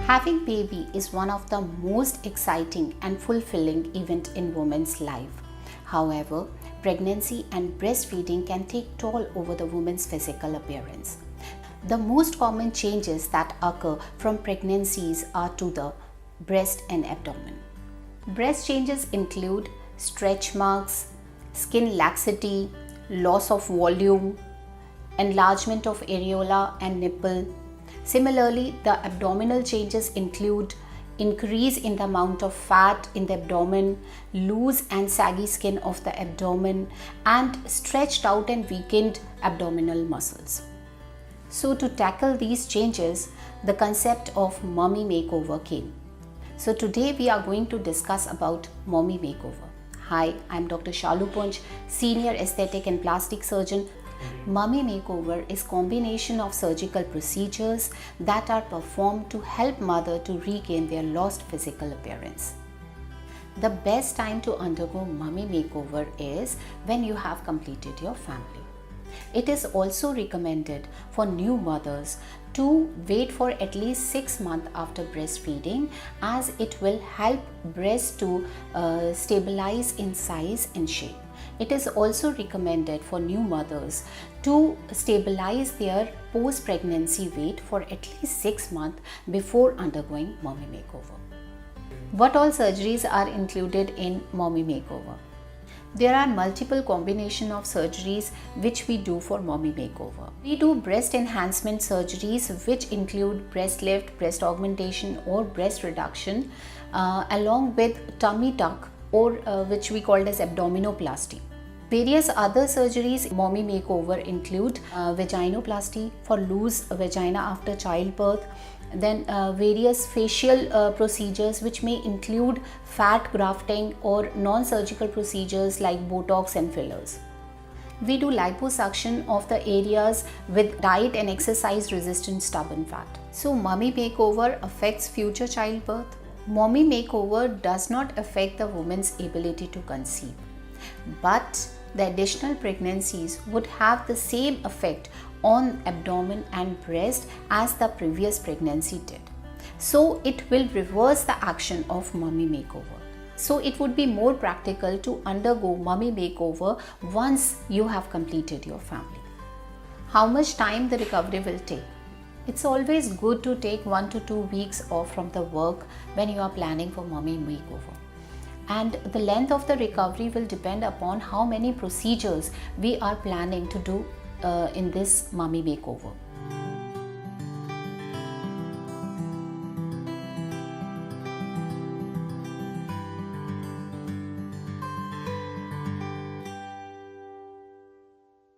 Having baby is one of the most exciting and fulfilling event in woman's life. However, pregnancy and breastfeeding can take toll over the woman's physical appearance. The most common changes that occur from pregnancies are to the breast and abdomen. Breast changes include stretch marks, skin laxity, loss of volume, enlargement of areola and nipple. Similarly, the abdominal changes include increase in the amount of fat in the abdomen, loose and saggy skin of the abdomen, and stretched out and weakened abdominal muscles. So to tackle these changes, the concept of mommy makeover came. So today we are going to discuss about mommy makeover. Hi, I'm Dr. Shalu Punj, Senior Aesthetic and Plastic Surgeon. Mommy makeover is combination of surgical procedures that are performed to help mother to regain their lost physical appearance. The best time to undergo mommy makeover is when you have completed your family. It is also recommended for new mothers to wait for at least 6 months after breastfeeding, as it will help breast to stabilize in size and shape. It is also recommended for new mothers to stabilize their post-pregnancy weight for at least 6 months before undergoing mommy makeover. What all surgeries are included in mommy makeover? There are multiple combination of surgeries which we do for mommy makeover. We do breast enhancement surgeries which include breast lift, breast augmentation or breast reduction along with tummy tuck or which we called as abdominoplasty. Various other surgeries mommy makeover include vaginoplasty for loose vagina after childbirth, then various facial procedures which may include fat grafting or non-surgical procedures like Botox and fillers. We do liposuction of the areas with diet and exercise resistant stubborn fat. So mommy makeover affects future childbirth. Mommy makeover does not affect the woman's ability to conceive, but the additional pregnancies would have the same effect on abdomen and breast as the previous pregnancy did. So it will reverse the action of mommy makeover. So it would be more practical to undergo mommy makeover once you have completed your family. How much time the recovery will take? It's always good to take 1 to 2 weeks off from the work when you are planning for mommy makeover. And the length of the recovery will depend upon how many procedures we are planning to do in this mommy makeover.